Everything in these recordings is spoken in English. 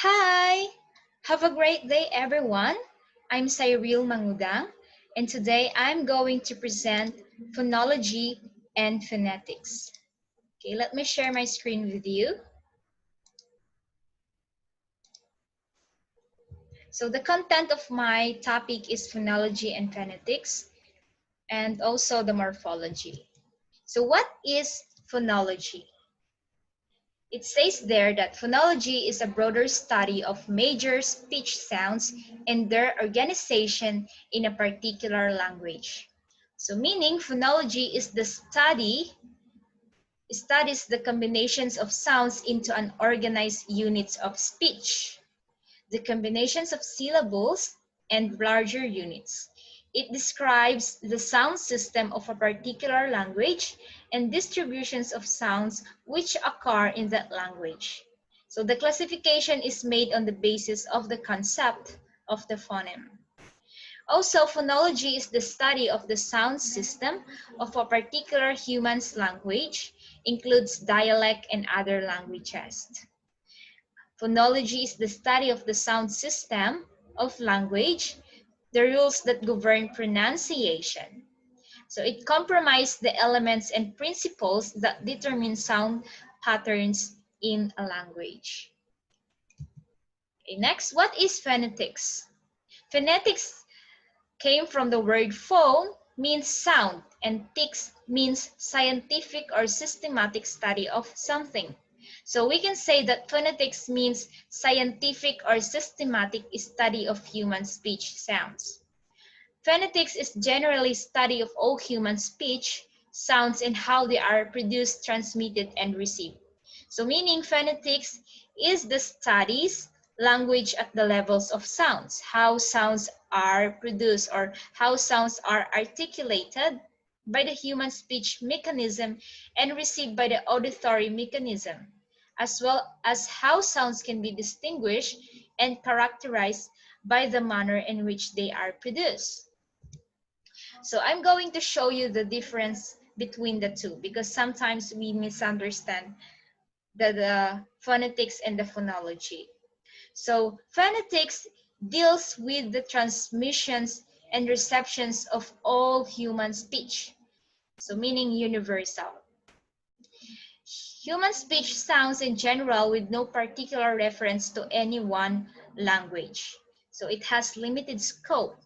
Hi! Have a great day, everyone. I'm Cyril Mangudang, and today I'm going to present phonology and phonetics. Okay, let me share my screen with you. So the content of my topic is phonology and phonetics, and also the morphology. So what is phonology? It says there that phonology is a broader study of major speech sounds and their organization in a particular language. So meaning phonology is the studies the combinations of sounds into an organized units of speech, the combinations of syllables, and larger units. It describes the sound system of a particular language and distributions of sounds which occur in that language. So the classification is made on the basis of the concept of the phoneme. Also, phonology is the study of the sound system of a particular human's language, includes dialect and other languages. Phonology is the study of the sound system of language, the rules that govern pronunciation. So it comprises the elements and principles that determine sound patterns in a language. Okay, next, what is phonetics? Phonetics came from the word phone, means sound, and tics means scientific or systematic study of something. So we can say that phonetics means scientific or systematic study of human speech sounds. Phonetics is generally study of all human speech sounds and how they are produced, transmitted, and received. So meaning phonetics is the studies language at the levels of sounds, how sounds are produced or how sounds are articulated by the human speech mechanism and received by the auditory mechanism, as well as how sounds can be distinguished and characterized by the manner in which they are produced. So I'm going to show you the difference between the two because sometimes we misunderstand the phonetics and the phonology. So phonetics deals with the transmissions and receptions of all human speech, so meaning universal. Human speech sounds in general with no particular reference to any one language. So it has limited scope,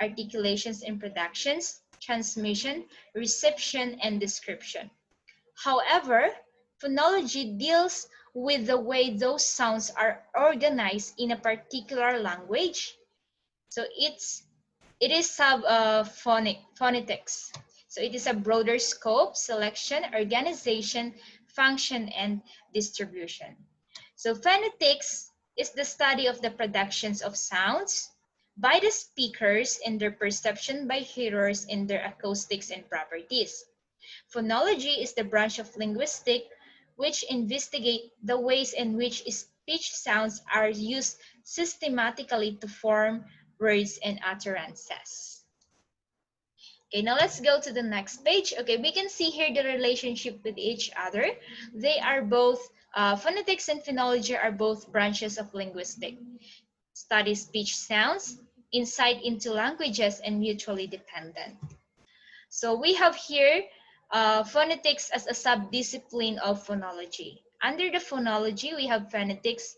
articulations and productions, transmission, reception, and description. However, phonology deals with the way those sounds are organized in a particular language. So it is phonetics. So it is a broader scope, selection, organization, function, and distribution. So phonetics is the study of the productions of sounds by the speakers and their perception by hearers in their acoustics and properties. Phonology is the branch of linguistics which investigate the ways in which speech sounds are used systematically to form words and utterances. Okay, now let's go to the next page. Okay, we can see here the relationship with each other. They are both, phonetics and phonology are both branches of linguistics. Study speech sounds, insight into languages, and mutually dependent. So we have here phonetics as a sub-discipline of phonology. Under the phonology, we have phonetics.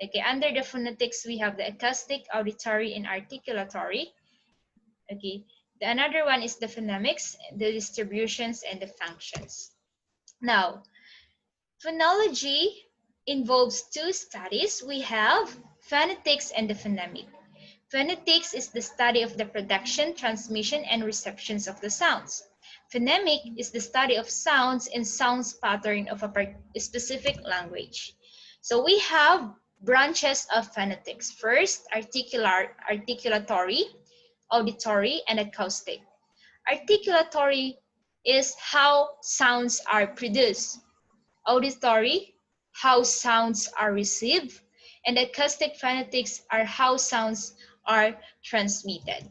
Okay, under the phonetics, we have the acoustic, auditory, and articulatory. Okay, the another one is the phonemics, the distributions, and the functions. Now, phonology involves two studies. We have phonetics and the phonemic. Phonetics is the study of the production, transmission, and receptions of the sounds. Phonemic is the study of sounds and sounds pattern of a specific language. So we have branches of phonetics. First, articulatory, auditory, and acoustic. Articulatory is how sounds are produced. Auditory, how sounds are received. And acoustic phonetics are how sounds are transmitted.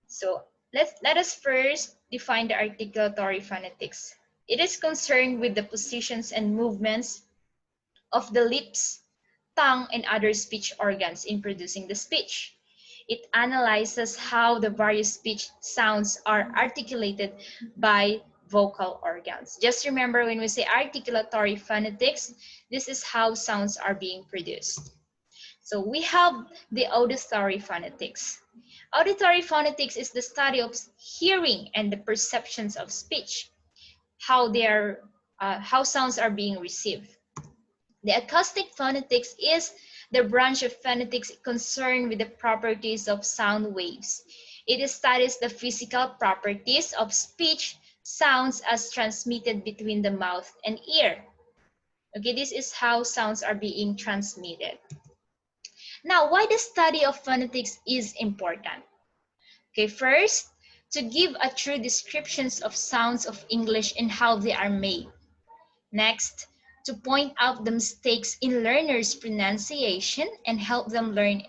So let us first define the articulatory phonetics. It is concerned with the positions and movements of the lips, tongue and other speech organs in producing the speech. It analyzes how the various speech sounds are articulated by vocal organs. Just remember, when we say articulatory phonetics, this is how sounds are being produced. So we have the auditory phonetics. Auditory phonetics is the study of hearing and the perceptions of speech, how sounds are being received. The acoustic phonetics is the branch of phonetics concerned with the properties of sound waves. It studies the physical properties of speech sounds as transmitted between the mouth and ear. Okay, this is how sounds are being transmitted. Now, why the study of phonetics is important? Okay, first, to give a true descriptions of sounds of English and how they are made. Next, to point out the mistakes in learners' pronunciation and help them learn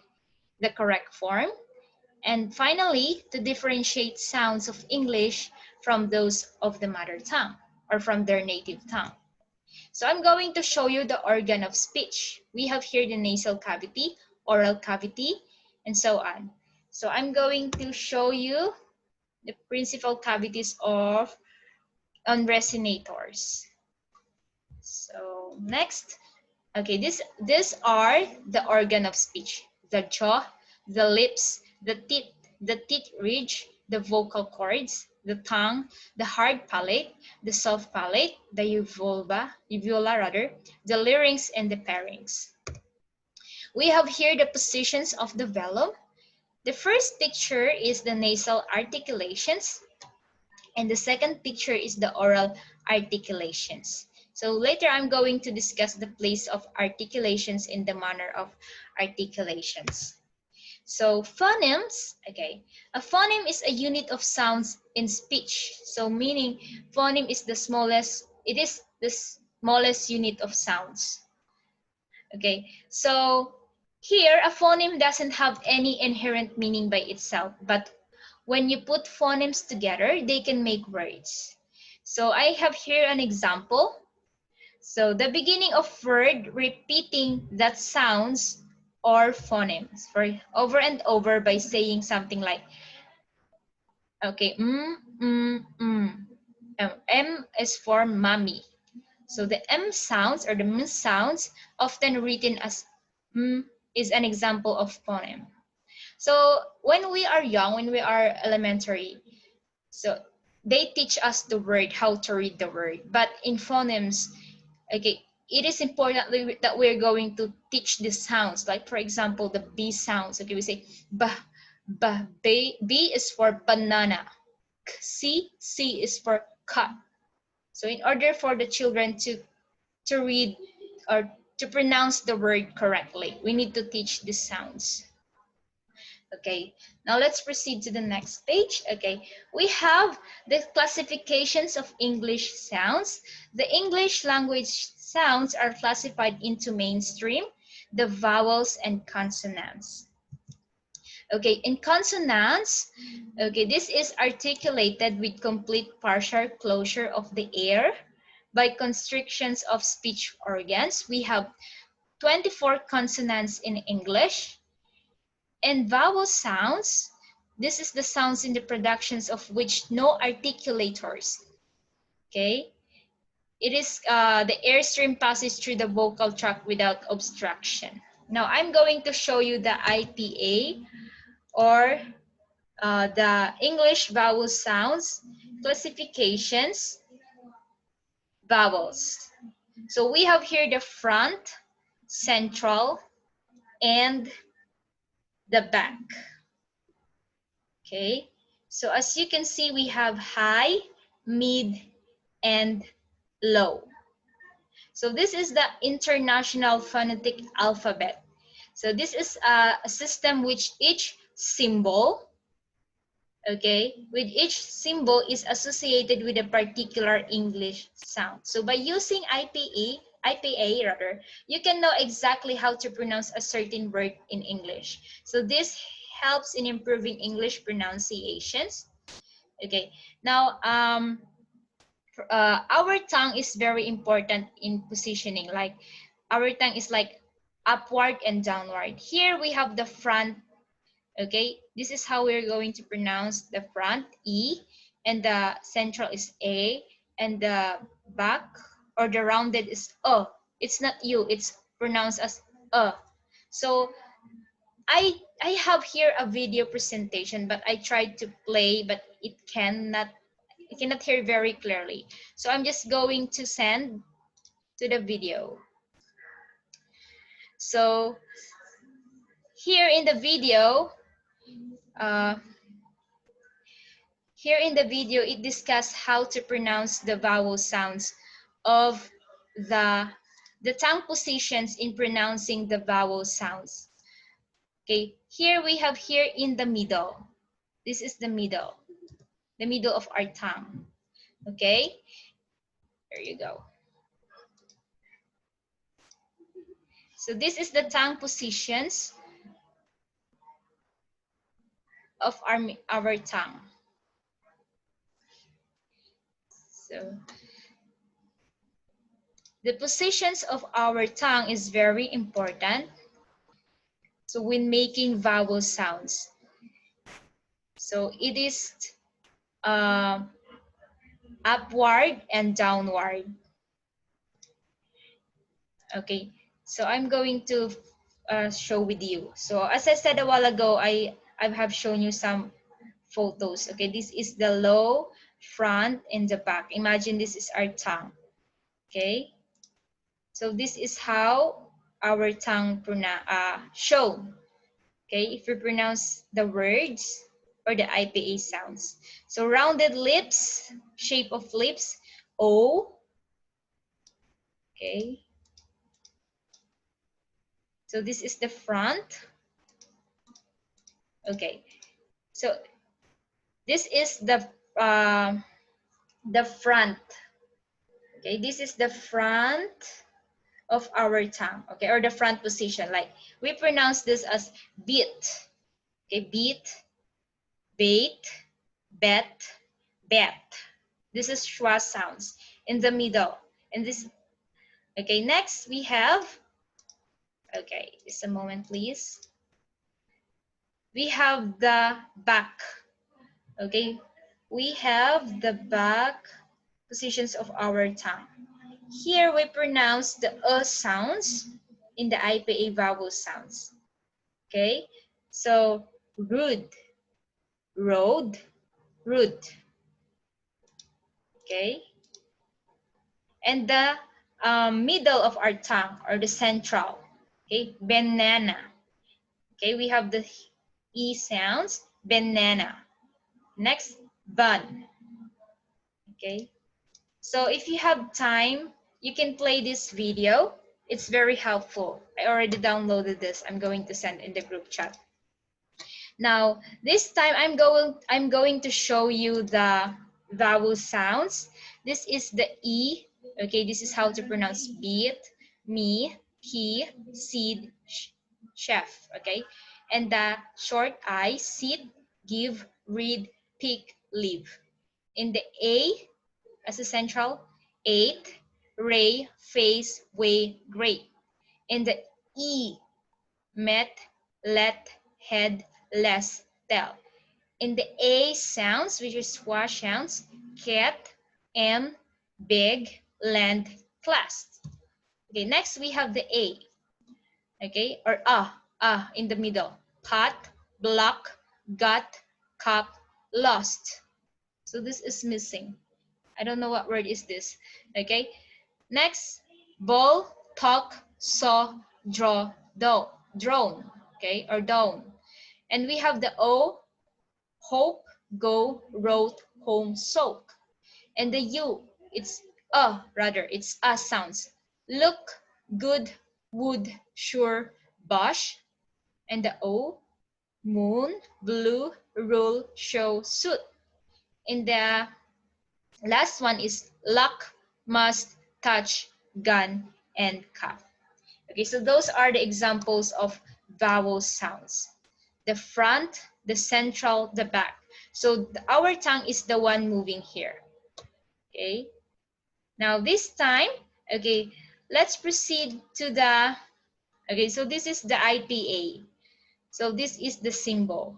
the correct form. And finally, to differentiate sounds of English from those of the mother tongue or from their native tongue. So I'm going to show you the organ of speech. We have here the nasal cavity, oral cavity, and so on. So I'm going to show you the principal cavities of on resonators. So next, okay, these are the organ of speech: the jaw, the lips, the teeth ridge, the vocal cords, the tongue, the hard palate, the soft palate, the uvula rather, the larynx, and the pharynx. We have here the positions of the velum. The first picture is the nasal articulations, and the second picture is the oral articulations. So later I'm going to discuss the place of articulations in the manner of articulations. So phonemes, okay, a phoneme is a unit of sounds in speech. So meaning phoneme is the smallest, it is the smallest unit of sounds. Okay, so here a phoneme doesn't have any inherent meaning by itself, but when you put phonemes together, they can make words. So I have here an example. So the beginning of word repeating that sounds or phonemes for over and over by saying something like, okay, M is for mommy. So the M sounds or the M sounds, often written as M, is an example of phoneme. So when we are young, when we are elementary, so they teach us the word, how to read the word. But in phonemes, okay, it is important that we're going to teach the sounds. Like for example, the B sounds. Okay, we say B is for banana. C is for cut. So in order for the children to read or to pronounce the word correctly, we need to teach the sounds. Okay, now let's proceed to the next page. Okay, we have the classifications of English sounds. The English language sounds are classified into mainstream, the vowels, and consonants. Okay, in consonants, okay, this is articulated with complete partial closure of the air by constrictions of speech organs. We have 24 consonants in English. And vowel sounds, this is the sounds in the productions of which no articulators, okay? It is the airstream passes through the vocal tract without obstruction. Now I'm going to show you the IPA or the English vowel sounds classifications, vowels. So we have here the front, central, and the back. Okay, so as you can see, we have high, mid, and low. So this is the International Phonetic Alphabet. So this is a system which each symbol, okay, with each symbol is associated with a particular English sound. So by using IPA rather, you can know exactly how to pronounce a certain word in English. So this helps in improving English pronunciations. Okay, now our tongue is very important in positioning. Like our tongue is like upward and downward. Here we have the front. Okay, this is how we're going to pronounce the front, E, and the central is A, and the back or the rounded is It's not U, it's pronounced as So I have here a video presentation, but I tried to play, but it cannot hear very clearly. So I'm just going to send to the video. So here in the video, uh, it discusses how to pronounce the vowel sounds of the tongue positions in pronouncing the vowel sounds. Okay, here we have here in the middle. This is the middle of our tongue. Okay, there you go. So this is the tongue positions of our tongue. So the positions of our tongue is very important. So when making vowel sounds, so it is upward and downward. Okay, so I'm going to show with you. So as I said a while ago, I have shown you some photos. Okay, this is the low, front, and the back. Imagine this is our tongue. Okay, so this is how our tongue shown. Okay, if we pronounce the words or the IPA sounds. So rounded lips, shape of lips, O. Okay, so this is the front. Okay, so this is the front. Okay, this is the front of our tongue. Okay, or the front position. Like we pronounce this as beat. Okay, beat, bait, bet, bet. This is schwa sounds in the middle. And this. Okay, next we have. Okay, just a moment, please. We have the back. Okay, we have the back positions of our tongue. Here we pronounce the sounds in the IPA vowel sounds. Okay, so rude, road, rude. Okay, and the middle of our tongue or the central. Okay, banana. Okay, we have the E sounds, banana. Next, bun. Okay, so if you have time, you can play this video. It's very helpful. I already downloaded this. I'm going to send in the group chat. Now, this time I'm going to show you the vowel sounds. This is the E. Okay, this is how to pronounce beat, me, he, seed, chef. Okay, and the short I, sit, give, read, pick, leave. In the A, as a central, eight, ray, face, way, great. In the E, met, let, head, less, tell. In the A sounds, which is schwa sounds, cat, and, big, land, class. Okay, next we have the A. Okay, or in the middle. Pot, block, got, cup, lost. So this is missing. I don't know what word is this. Okay, next, ball, talk, saw, draw, drone. Okay, or down. And we have the O, hope, go, wrote, home, soak. And the U, it's it's sounds. Look, good, would, sure, bosh. And the O, moon, blue, rule, show, suit. And the last one is luck, must, touch, gun, and cup. Okay, so those are the examples of vowel sounds. The front, the central, the back. So our tongue is the one moving here. Okay, now this time, okay, let's proceed to the, Okay, so this is the IPA. So this is the symbol.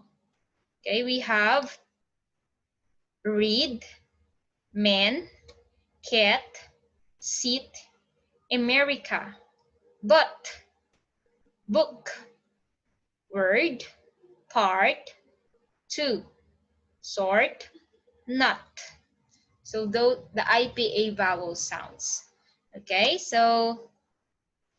Okay, we have read, man, cat, sit, America, but, book, word, part, to, sort, not. So those the IPA vowel sounds. Okay, so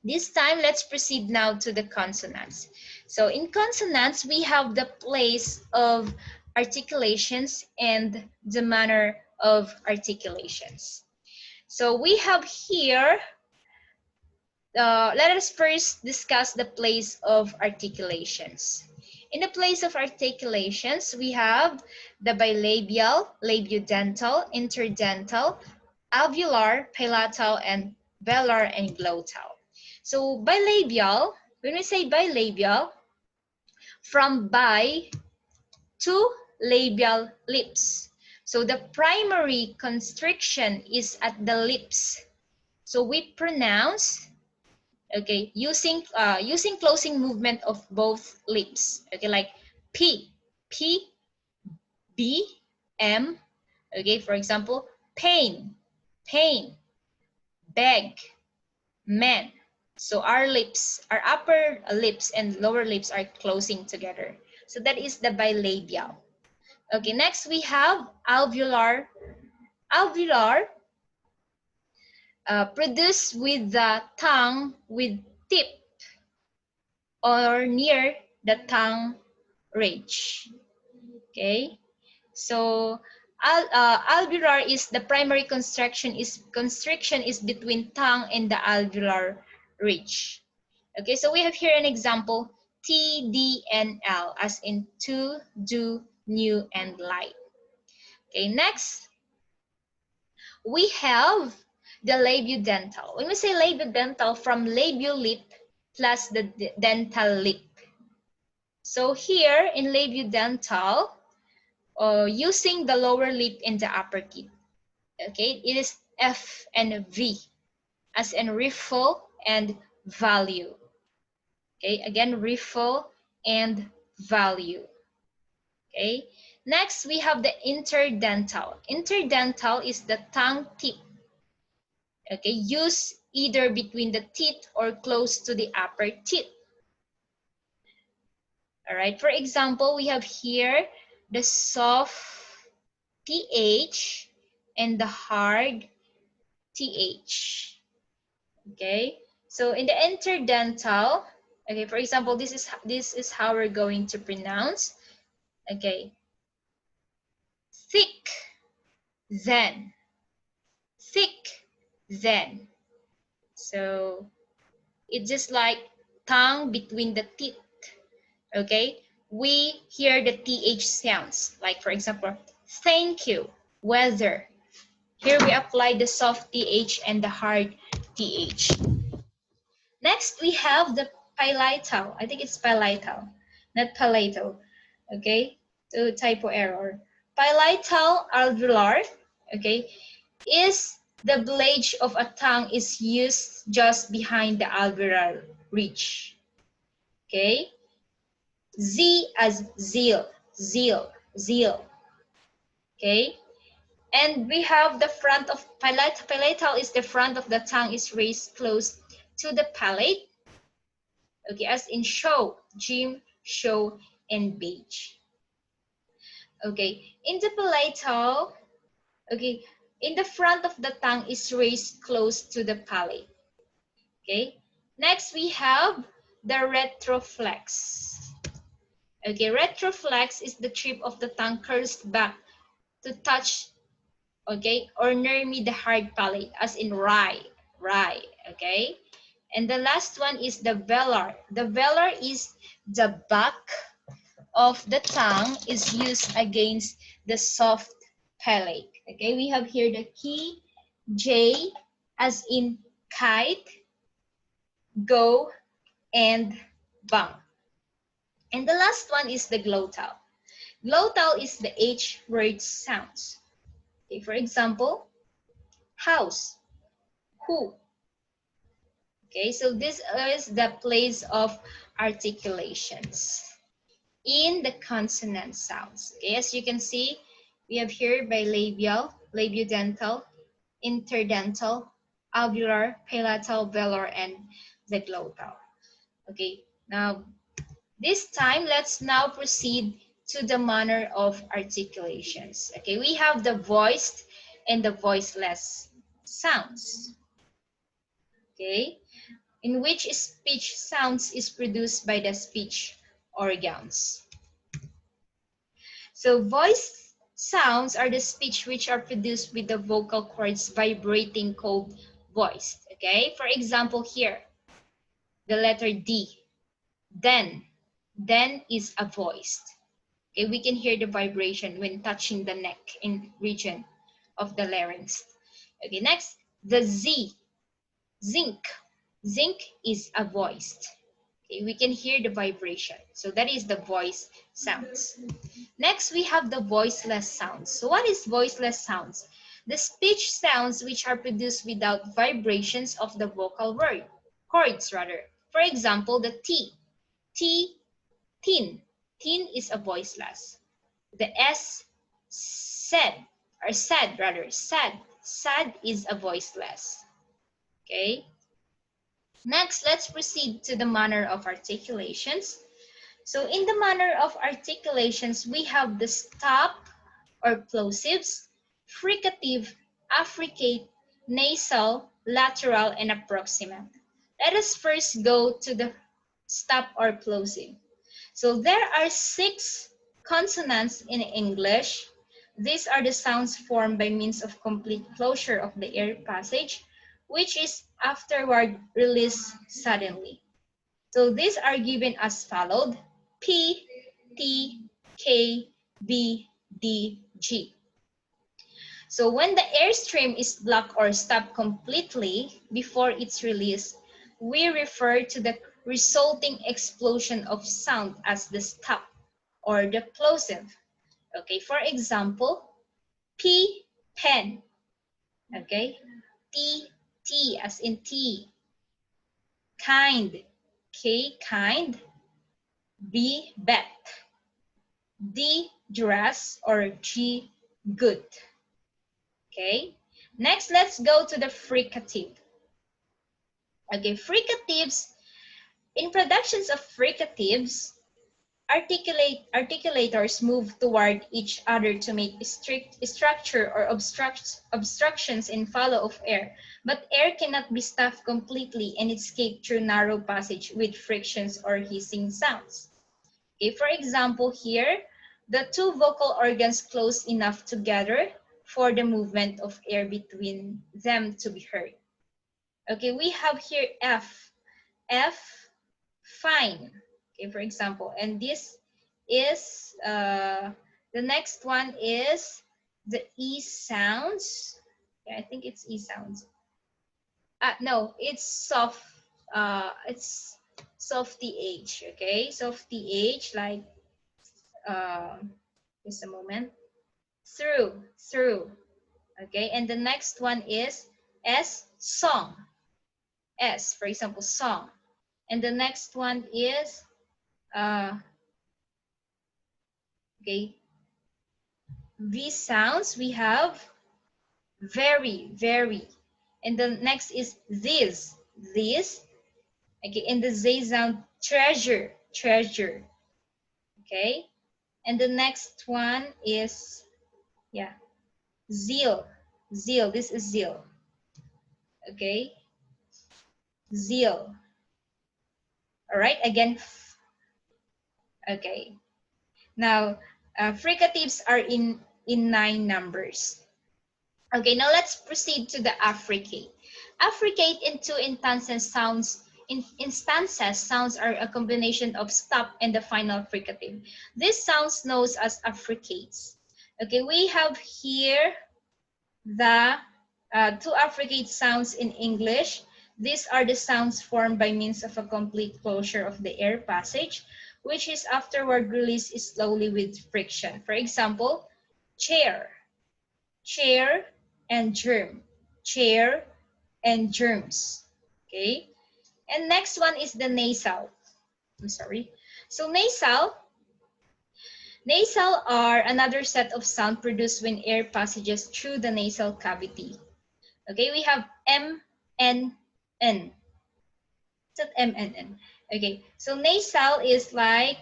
this time let's proceed now to the consonants. So in consonants, we have the place of articulations and the manner of articulations. So we have here, let us first discuss the place of articulations. In the place of articulations, we have the bilabial, labiodental, interdental, alveolar, palatal, and velar and glottal. So bilabial, when we say bilabial, from bi to labial lips. So the primary constriction is at the lips. So we pronounce, okay, using closing movement of both lips. Okay, like P, P, B, M. Okay, for example, pain, pain, beg, man. So our lips, our upper lips and lower lips are closing together. So that is the bilabial. Okay, next we have alveolar. Alveolar, produced with the tongue with tip or near the tongue ridge. Okay, so alveolar is the primary constriction is between tongue and the alveolar ridge. Okay, so we have here an example, T, D, and L, as in to, do, new, and light. Okay, next we have the labiodental. When we say labiodental, from labial lip plus the dental lip. So here in labiodental, using the lower lip and the upper teeth. Okay, it is F and V, as in riffle and value. Okay, again, riffle and value. Okay, next we have the interdental. Interdental is the tongue tip. Okay, used either between the teeth or close to the upper teeth. All right, for example, we have here the soft TH and the hard TH. Okay, so in the interdental, okay, for example, this is how we're going to pronounce. Okay, thick, then, thick, then. So it's just like tongue between the teeth. Okay, we hear the TH sounds, like for example, thank you, weather. Here we apply the soft TH and the hard TH. Next, we have the palatal. I think it's palatal, not palatal. Okay, so typo error. Palatal alveolar, okay, is the blade of a tongue is used just behind the alveolar ridge. Okay, Z as zeal, zeal, zeal. Okay, and we have the front of palatal is the front of the tongue is raised close to the palate. Okay, as in show, gym, show, and beige. Okay, in the palatal, okay, in the front of the tongue is raised close to the palate. Okay, next we have the retroflex. Okay, retroflex is the tip of the tongue curls back to touch, okay, or near me the hard palate, as in rye, rye, okay. And the last one is the velar. The velar is the back of the tongue is used against the soft palate. Okay, we have here the key, J, as in kite, go, and bump. And the last one is the glottal. Glottal is the H word sounds. Okay, for example, house, who. Okay, so this is the place of articulations in the consonant sounds. Okay, as you can see, we have here bilabial, labiodental, interdental, alveolar, palatal, velar, and the glottal. Okay, now this time let's now proceed to the manner of articulations. Okay, we have the voiced and the voiceless sounds. Okay, in which speech sounds is produced by the speech organs. So voice sounds are the speech which are produced with the vocal cords vibrating called voiced. Okay, for example here, the letter D, then is a voiced. Okay, we can hear the vibration when touching the neck in region of the larynx. Okay, next, the Z, zinc. Zinc is a voiced. Okay, we can hear the vibration. So that is the voice sounds. Next, we have the voiceless sounds. So what is voiceless sounds? The speech sounds which are produced without vibrations of the vocal word, cords rather. For example, the T. T, tin. Tin is a voiceless. The S, said, or sad rather, sad. Sad is a voiceless. Okay. Next, let's proceed to the manner of articulations. So in the manner of articulations, we have the stop or plosives, fricative, affricate, nasal, lateral, and approximant. Let us first go to the stop or plosive. So there are 6 consonants in English. These are the sounds formed by means of complete closure of the air passage, which is afterward released suddenly. So these are given as followed: P, T, K, B, D, G. So when the airstream is blocked or stopped completely before its release, we refer to the resulting explosion of sound as the stop or the plosive. Okay, for example, P, pen. Okay, T, T as in tea. Kind, K, kind. B, bet. D, dress, or G, good. Okay, next let's go to the fricative. Okay, fricatives, in productions of fricatives, articulators move toward each other to make strict structure or obstructions in flow of air, but air cannot be stuffed completely and escape through narrow passage with frictions or hissing sounds. Okay, for example here, the 2 vocal organs close enough together for the movement of air between them to be heard. Okay, we have here F. F, fine. Okay, for example, and this is, the next one is the E sounds. Yeah, I think it's E sounds. No, it's soft, it's softy H, okay? Softy H, like, uh, just a moment. Through, okay? And the next one is S, song. S, for example, song. And the next one is, okay, V sounds, we have very, very. And the next is this, okay, and the Z sound, treasure, treasure, okay. And the next one is, yeah, zeal, zeal, this is zeal, okay, zeal. All right, again, okay. Now, fricatives are in 9 numbers. Okay, now let's proceed to the affricate. Affricate in 2 instances sounds. Instances sounds are a combination of stop and the final fricative. This sounds known as affricates. Okay, we have here the 2 affricate sounds in English. These are the sounds formed by means of a complete closure of the air passage, which is afterward released slowly with friction. For example, chair, chair and germ, chair and germs. Okay, And next one is the nasal. I'm sorry. So nasal are another set of sound produced when air passages through the nasal cavity. Okay, we have M, N, N. What's that M, N, N? Okay, so nasal is like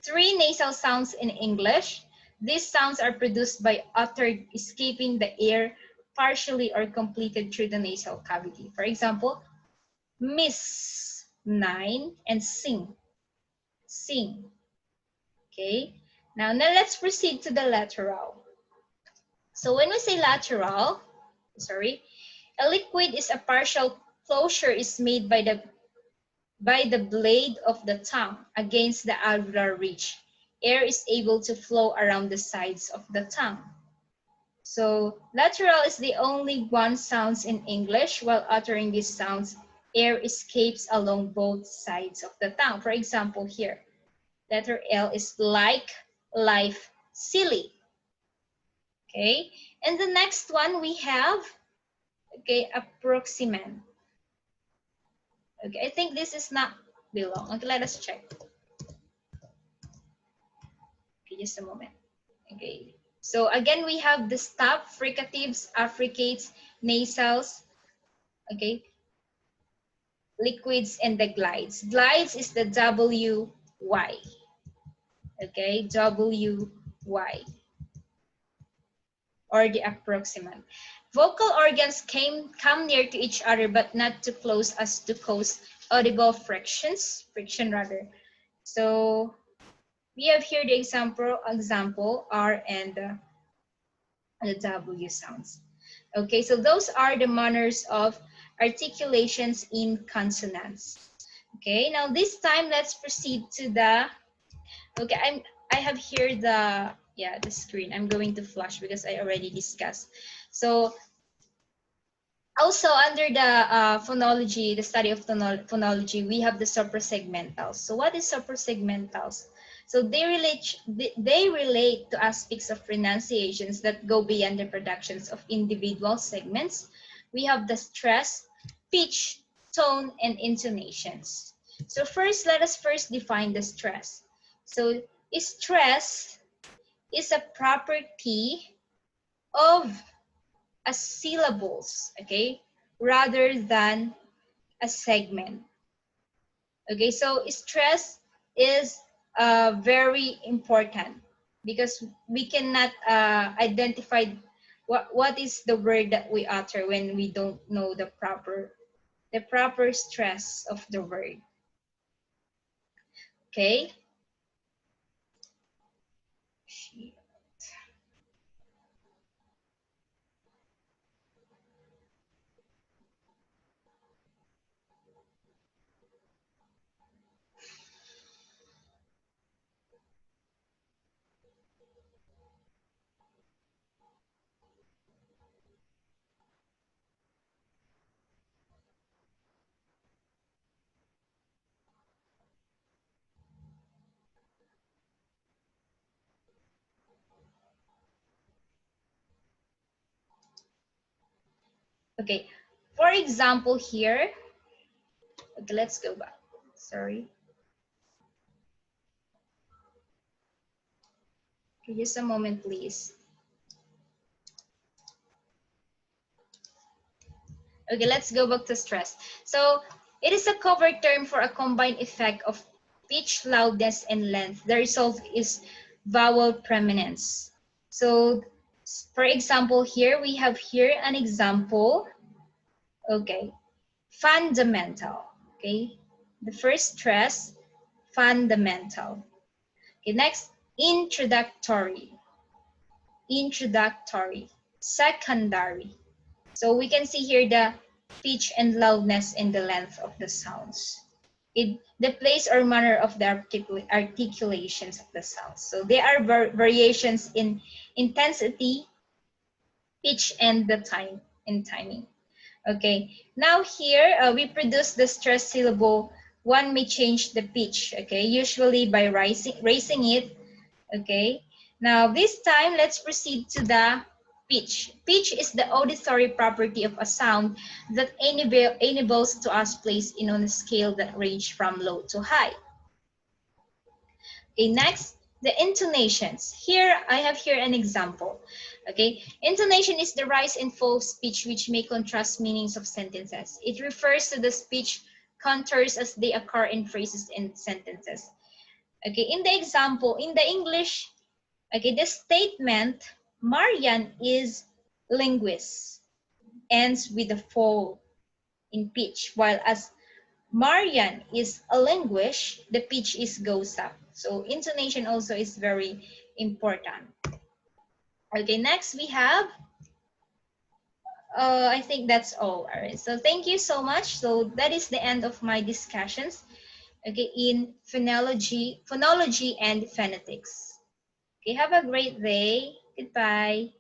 three nasal sounds in English. These sounds are produced by uttered escaping the air partially or completed through the nasal cavity. For example, miss, nine, and sing, sing. Okay, now let's proceed to the lateral. So when we say lateral, sorry, a liquid is a partial closure is made by the blade of the tongue against the alveolar ridge. Air is able to flow around the sides of the tongue. So lateral is the only one sounds in English. While uttering these sounds, air escapes along both sides of the tongue. For example, here, letter L is like, life, silly. Okay, and the next one we have, okay, approximant. Okay, I think this is not belong. Okay, let us check. Okay, just a moment. Okay, so again, we have the stop, fricatives, affricates, nasals, okay, liquids, and the glides. Glides is the W-Y, okay, W-Y, or the approximant. Vocal organs come near to each other, but not too close as to cause audible friction rather. So we have here the example R and the W sounds. Okay, so those are the manners of articulations in consonants. Okay, now this time let's proceed to the, okay, I have here the screen. I'm going to flash because I already discussed. So also, under the phonology, the study of phonology, we have the suprasegmentals. So what is suprasegmentals? So they relate to aspects of pronunciations that go beyond the productions of individual segments. We have the stress, pitch, tone, and intonations. So first, let us first define the stress. So stress is a property of as syllables, okay, rather than a segment. Okay, so stress is very important because we cannot identify what is the word that we utter when we don't know the proper stress of the word. Okay. Okay, for example here, okay, let's go back. Sorry. Okay, just a moment, please. Okay, let's go back to stress. So it is a cover term for a combined effect of pitch, loudness, and length. The result is vowel preeminence. So for example, here we have here an example. Okay, fundamental. Okay, the first stress, fundamental. Okay, next, introductory. Introductory. Secondary. So we can see here the pitch and loudness and the length of the sounds. The place or manner of the articulations of the sounds. So there are variations in intensity, pitch, and the time and timing. Okay, now here we produce the stress syllable. One may change the pitch, okay, usually by raising it, okay. Now this time, let's proceed to the pitch. Pitch is the auditory property of a sound that enables to us place in on a scale that range from low to high. Okay, next, the intonations. Here, I have here an example. Okay, intonation is the rise and fall of speech which may contrast meanings of sentences. It refers to the speech contours as they occur in phrases and sentences. Okay, in the example, in the English, okay, the statement, Marian is linguist, ends with a fall in pitch, while as Marian is a linguist, the pitch is goes up. So intonation also is very important. Okay, next we have, I think that's all. All right, so thank you so much. So that is the end of my discussions, okay, in phonology and phonetics. Okay, have a great day. Goodbye.